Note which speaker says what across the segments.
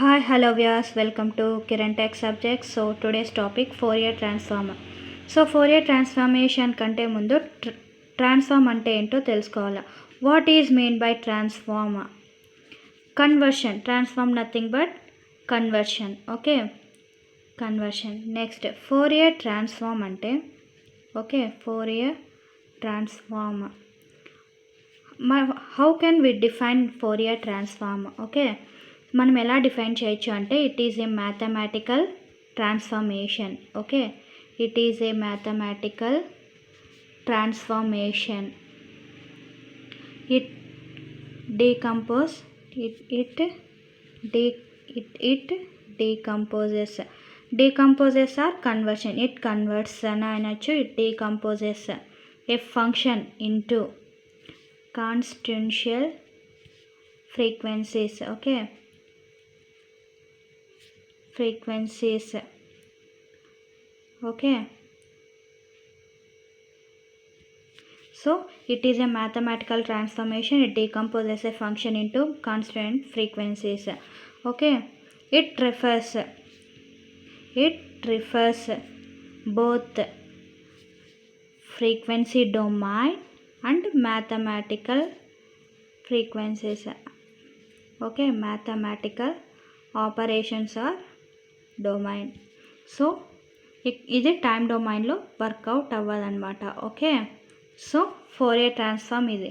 Speaker 1: Hi, hello viewers, welcome to Kiran Tech Subjects. So today's topic Fourier transform. So Fourier transformation కంటే ముందు transform అంటే ఏంటో తెలుసుకోవాలి. What is mean by transform? Conversion. Transform nothing but conversion. Okay, conversion. Next Fourier transform అంటే Fourier transform. How can we define Fourier transform? మనం ఎలా define చేయొచ్చు అంటే it is a mathematical transformation. It is a mathematical transformation. It decompose it decomposes or conversion. It converts అని అనొచ్చు. It decomposes a function into constant frequencies. Frequencies. So it is a mathematical transformation. It decomposes a function into constant frequencies. It refers both frequency domain and mathematical frequencies. Mathematical operations are domain. So ఇది time డొమైన్లో work out అవ్వదన్నమాట. So Fourier transform ఇది.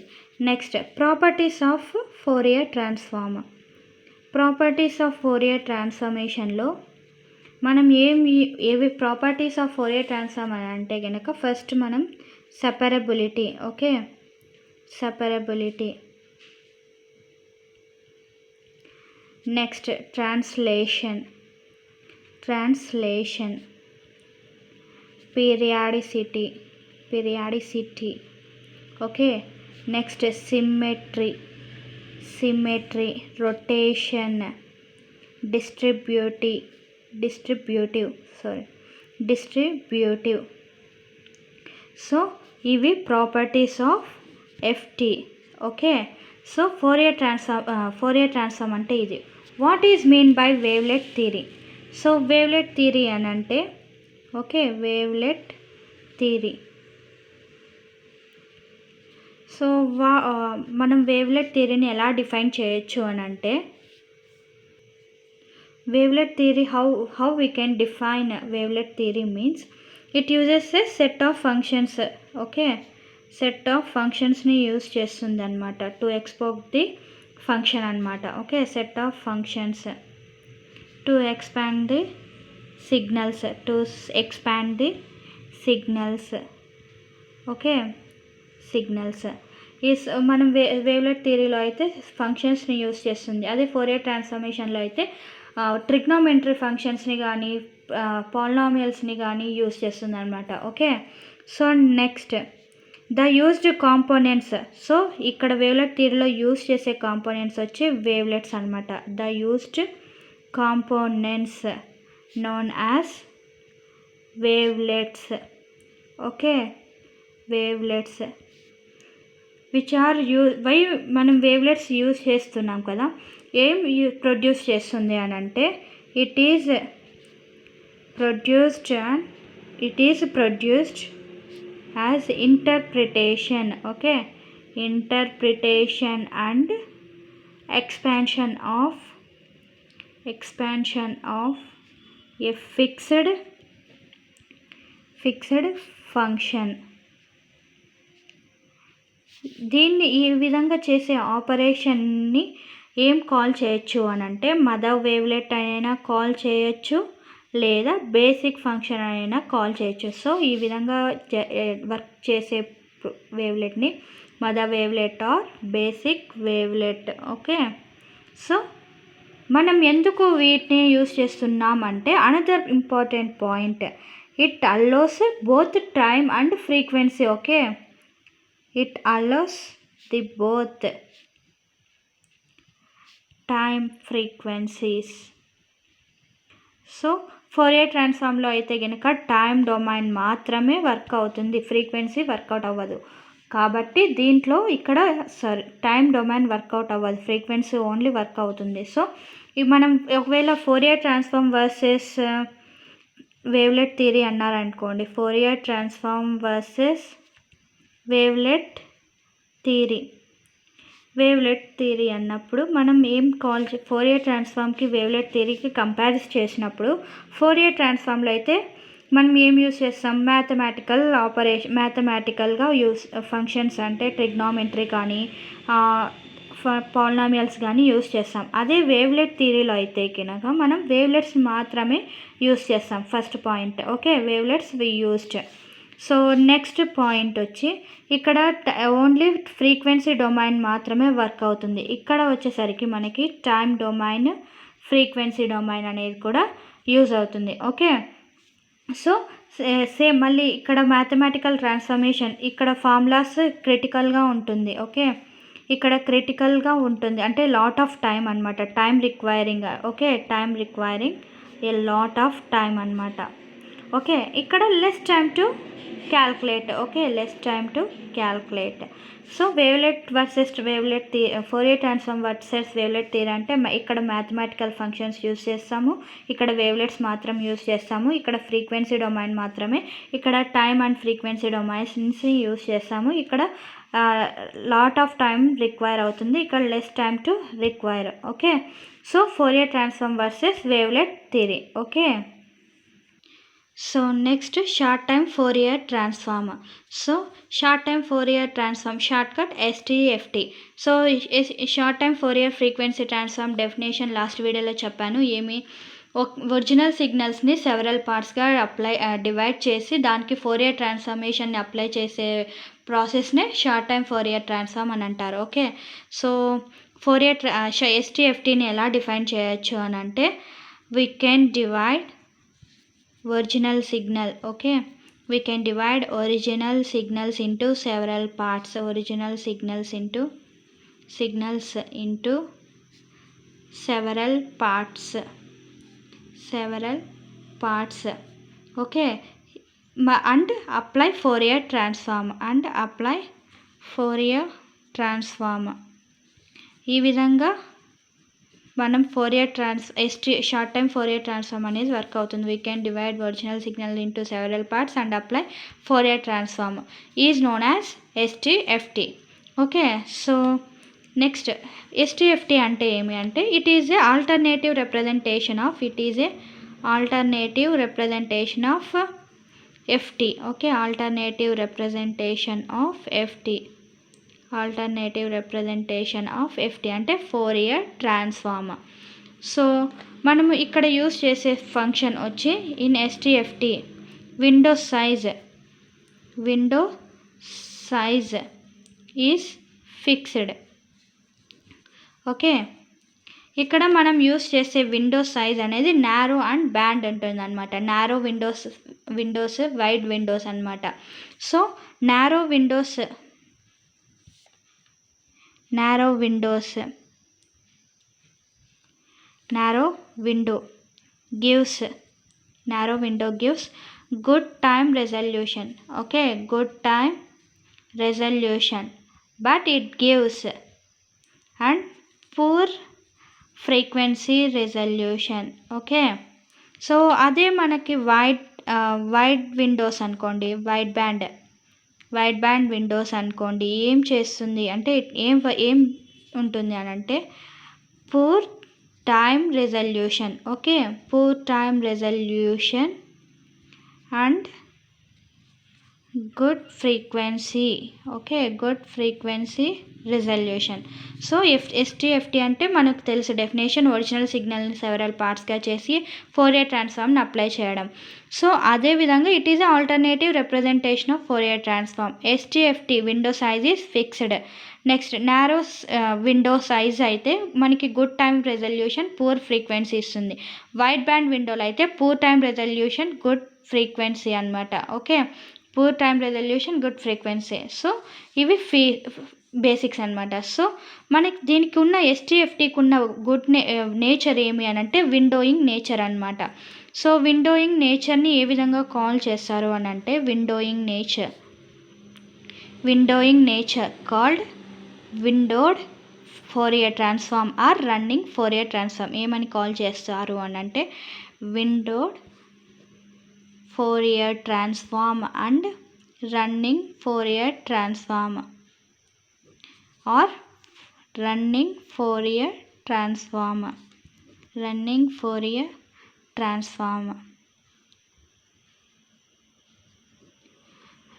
Speaker 1: Next properties of Fourier ట్రాన్స్ఫార్మ్. ప్రాపర్టీస్ of ఫోరియర్ ట్రాన్స్ఫార్మేషన్లో మనం ఏవి ప్రాపర్టీస్ ఆఫ్ ఫోరియర్ ట్రాన్స్ఫార్మ్ అని అంటే కనుక ఫస్ట్ మనం separability. Separability. Next translation. Periodicity. Next symmetry. Rotation. Distributive. So ఇవి properties of FT. So Fourier transform అంటే ఇది. What is mean by wavelet theory? So wavelet theory అని అంటే వేవ్లెట్ థియరీ. సో మనం వేవ్లెట్ థియరీని ఎలా డిఫైన్ చేయొచ్చు అని అంటే wavelet theory how we can define wavelet theory means it uses a set of functions. Set of ఫంక్షన్స్ని use చేస్తుంది అనమాట టు ఎక్స్పోర్ట్ ది ఫంక్షన్ అనమాట. Set of functions to expand the signals. Signals is మనం wavelet థియరీలో అయితే ఫంక్షన్స్ని use చేస్తుంది. అదే Fourier ట్రాన్స్ఫార్మేషన్లో అయితే trigonometry ఫంక్షన్స్ని కానీ పాలినామియల్స్ని కానీ యూజ్ చేస్తుంది అనమాట. So next the used components. So ఇక్కడ వేవ్లెట్ థియరీలో యూజ్ చేసే కాంపోనెంట్స్ వచ్చి వేవ్లెట్స్ అనమాట. The used components known as wavelets. Wavelets which are why మనం wavelets యూజ్ చేస్తున్నాం కదా, ఏం ప్రొడ్యూస్ చేస్తుంది అని అంటే it is produced as interpretation and expansion of a fixed function. దీన్ని ఈ విధంగా చేసే ఆపరేషన్ని ఏం కాల్ చేయొచ్చు అని అంటే మదర్ వేవ్లెట్ అయినా కాల్ చేయొచ్చు, లేదా బేసిక్ ఫంక్షన్ అయినా కాల్ చేయొచ్చు. సో ఈ విధంగా వర్క్ చేసే వేవ్లెట్ని mother wavelet or basic wavelet. So మనం ఎందుకు వీటిని యూజ్ చేస్తున్నాం అంటే another important point, it allows both time and frequency. It allows the both time frequencies. So Fourier ట్రాన్స్ఫార్మ్లో అయితే కనుక టైం డొమైన్ మాత్రమే వర్క్ అవుతుంది, ఫ్రీక్వెన్సీ వర్కౌట్ అవ్వదు. కాబట్టి దీంట్లో ఇక్కడ టైం డొమైన్ వర్కౌట్ అవ్వదు, ఫ్రీక్వెన్సీ ఓన్లీ వర్క్ అవుతుంది. సో మనం ఒకవేళ Fourier transform versus wavelet theory అన్నారనుకోండి, Fourier transform versus wavelet theory అన్నప్పుడు మనం ఏం ఫోరియర్ ట్రాన్స్ఫార్మ్కి వేవ్లెట్ థియరీకి కంపారిజ్ చేసినప్పుడు ఫోరియర్ ట్రాన్స్ఫార్మ్లో అయితే మనం ఏం యూస్ చేస్తాం, మ్యాథమెటికల్గా ఫంక్షన్స్ అంటే ట్రిగ్నామెట్రీ కానీ పాలినామియల్స్ కానీ యూస్ చేస్తాం. అదే వేవ్లెట్ థియరీలో అయితే కనుక మనం వేవ్లెట్స్ మాత్రమే యూస్ చేస్తాం. First point okay, wavelets we used. So next point వచ్చి ఇక్కడ ఓన్లీ ఫ్రీక్వెన్సీ డొమైన్ మాత్రమే వర్క్ అవుతుంది. ఇక్కడ వచ్చేసరికి మనకి టైం డొమైన్, ఫ్రీక్వెన్సీ డొమైన్ అనేది కూడా యూజ్ అవుతుంది. ఓకే, సో సేమ్ మళ్ళీ ఇక్కడ మ్యాథమెటికల్ ట్రాన్స్ఫర్మేషన్, ఇక్కడ ఫార్ములాస్ క్రిటికల్గా ఉంటుంది. ఓకే, ఇక్కడ క్రిటికల్గా ఉంటుంది అంటే లాట్ ఆఫ్ టైం అనమాట, time requiring. Okay, time requiring a lot of time అనమాట. ఓకే, ఇక్కడ less time to calculate. Okay, less time to calculate. So wavelet versus wavelet Fourier transform versus wavelet theory అంటే ఇక్కడ mathematical functions use చేస్తాము, ఇక్కడ wavelets మాత్రం use చేస్తాము, ఇక్కడ frequency domain మాత్రమే, ఇక్కడ టైమ్ అండ్ ఫ్రీక్వెన్సీ డొమైన్స్ని యూస్ చేస్తాము. ఇక్కడ లాట్ ఆఫ్ టైం రిక్వైర్ అవుతుంది, ఇక్కడ less time to require. Okay, so Fourier transform versus wavelet theory. Okay, so next short time Fourier transform. So short time Fourier transform shortcut STFT. So short time Fourier frequency transform definition last వీడియోలో చెప్పాను. Original సిగ్నల్స్ని several పార్ట్స్గా divide చేసి దానికి Fourier ట్రాన్స్ఫార్మేషన్ని apply చేసే ప్రాసెస్నే short time Fourier transform అని అంటారు. Okay, so STFTని ఎలా define చేయొచ్చు అని అంటే we can divide original signal. Okay, we can divide original signals into several parts. Original signals into several parts. Okay, and apply Fourier transform. ఈ విధంగా మనం short time Fourier transform అనేది work అవుతుంది. We can divide original signal into several parts and apply Fourier transform is known as STFT. Okay, so next STFT అంటే ఏమి అంటే it is A alternative representation of FT. Okay, alternative representation of FT అంటే Fourier transform. So మనము ఇక్కడ use చేసే function వచ్చి in STFT window size is fixed. Okay, ఇక్కడ మనం యూస్ చేసే విండో సైజ్ అనేది నారో అండ్ బ్యాండ్ ఉంటుంది అనమాట. నారో విండోస్ వైడ్ విండోస్ అనమాట. So narrow window gives good time resolution. Okay, good time resolution, but it gives and poor frequency resolution. Okay, so అదే మనకి wide Windows అనుకోండి, wide band Windows అనుకోండి, ఏం చేస్తుంది అంటే ఏం ఉంటుంది అని అంటే poor time resolution. Okay, poor time resolution and good frequency. Okay, good frequency resolution. So STFT అంటే మనకు తెలుసు డెఫినేషన్, ఒరిజినల్ సిగ్నల్ని సెవరల్ పార్ట్స్గా చేసి ఫోరియర్ ట్రాన్స్ఫార్మ్ని అప్లై చేయడం. సో అదేవిధంగా it is alternative representation of Fourier transform. STFT window size is fixed. Next narrow window size అయితే మనకి good time resolution, poor frequency ఇస్తుంది. వైడ్ బ్యాండ్ విండోలో అయితే poor time resolution, good frequency అనమాట. Okay, poor time resolution, good frequency. So ఇవి basics అనమాట. So మనకి దీనికి ఉన్న STFTకి ఉన్న గుడ్ నేచర్ ఏమి అని అంటే విండోయింగ్ నేచర్ అనమాట. సో విండోయింగ్ నేచర్ని ఏ విధంగా కాల్ చేస్తారు అని అంటే windowing nature called windowed Fourier transform or running Fourier transform ఏమని కాల్ చేస్తారు అని అంటే windowed Fourier transform and running Fourier transform or running Fourier transform running Fourier transform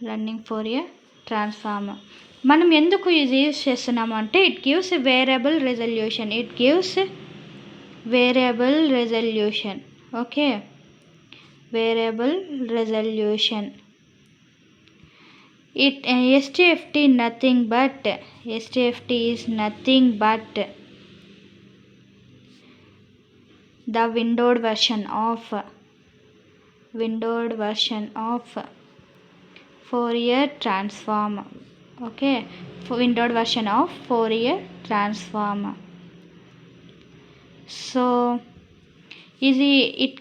Speaker 1: running Fourier transform మనం ఎందుకు ఇది యూజ్ చేస్తున్నాము అంటే it gives variable resolution okay variable resolution STFT is nothing but the windowed version of Fourier transform. Okay, windowed version of Fourier transform. So it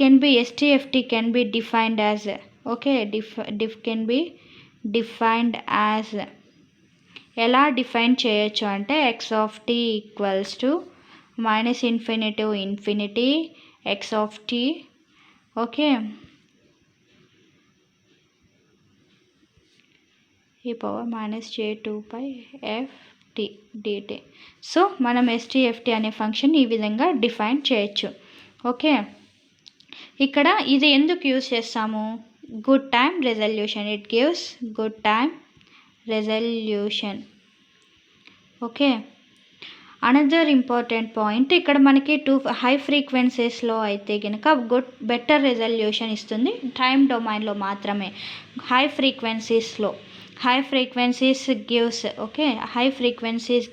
Speaker 1: can be STFT can be defined as okay can be defined as ఎలా define చేయొచ్చు అంటే x of t equals to minus infinity to infinity x of t okay e power minus j2 pi ft dt. So మనం STFT అనే function ఈ విధంగా define చేయొచ్చు. Okay ఇక్కడ ఇది ఎందుకు యూజ్ చేస్తాము good time resolution it gives good time resolution. Okay another important point ఇక్కడ మనకి హై ఫ్రీక్వెన్సీస్లో అయితే కనుక బెటర్ రెజల్యూషన్ ఇస్తుంది టైం డొమైన్లో మాత్రమే. High frequencies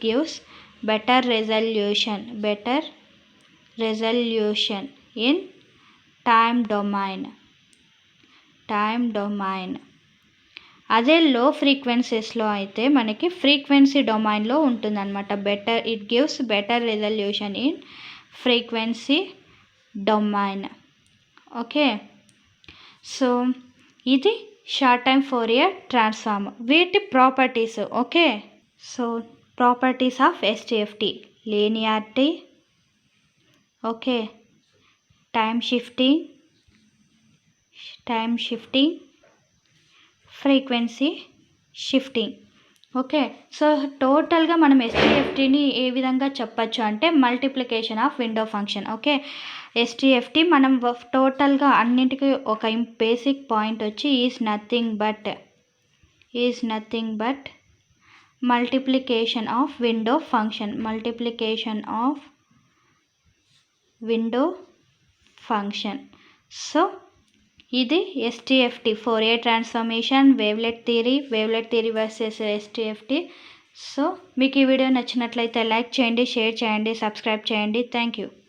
Speaker 1: gives better resolution in time domain. అదే లో ఫ్రీక్వెన్సీస్లో అయితే మనకి ఫ్రీక్వెన్సీ డొమైన్లో ఉంటుందన్నమాట. It gives better resolution in frequency domain. Okay so ఇది షార్ట్ టైమ్ ఫోరియర్ ట్రాన్స్ఫార్మ్ వీటి properties. Okay so properties of STFT linearity, okay time shifting, frequency shifting. Okay so టోటల్గా మనం STFTని ఏ విధంగా చెప్పచ్చు అంటే multiplication of window function. Okay STFT మనం టోటల్గా అన్నింటికి ఒక బేసిక్ పాయింట్ వచ్చి is nothing but multiplication of window function. So ఇది STFT Fourier transformation, wavelet theory versus STFT. So మీకు ఈ వీడియో నచ్చినట్లయితే లైక్ చేయండి, షేర్ చేయండి, సబ్స్క్రైబ్ చేయండి. Thank you.